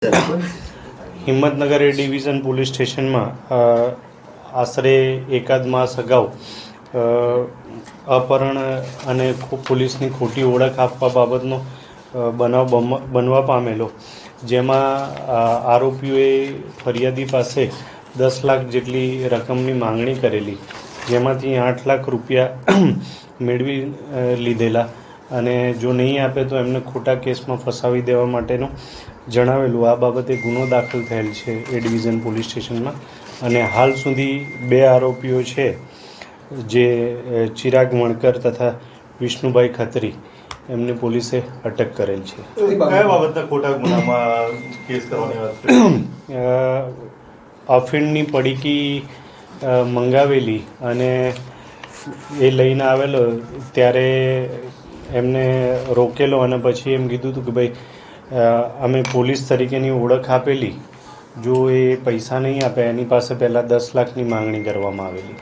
હિંમતનગર એ division police સ્ટેશનમાં આશરે એકાદ માસ અગાઉ અપહરણ અને પોલીસની ખોટી ઓળખ આપવા બાબતનો બનાવ બનવા પામેલો, જેમાં આરોપીઓએ ફરિયાદી પાસે 10 લાખ જેટલી રકમની માંગણી કરેલી, જેમાંથી 8 લાખ રૂપિયા મેળવી લીધેલા અને જો નહીં આપે તો એમને ખોટા કેસમાં ફસાવી દેવા માટેનું જણાવેલું. આ બાબતે ગુનો દાખલ થયેલ છે એ ડિવિઝન પોલીસ સ્ટેશનમાં અને હાલ સુધી 2 આરોપીઓ છે, જે ચિરાગ વણકર તથા વિષ્ણુભાઈ ખત્રી, એમની પોલીસે અટક કરેલ છે. કયા બાબતના ખોટા ગુનામાં કેસ કરવાની વાત? અફીણની પડીકી મંગાવેલી અને એ લઈને આવેલો, ત્યારે એમને રોકેલો અને પછી એમ કીધું હતું કે ભાઈ અમે પોલીસ તરીકેની ઓળખ આપેલી, જો એ પૈસા નહીં આપે એની પાસે પહેલાં 10 લાખની માંગણી કરવામાં આવેલી.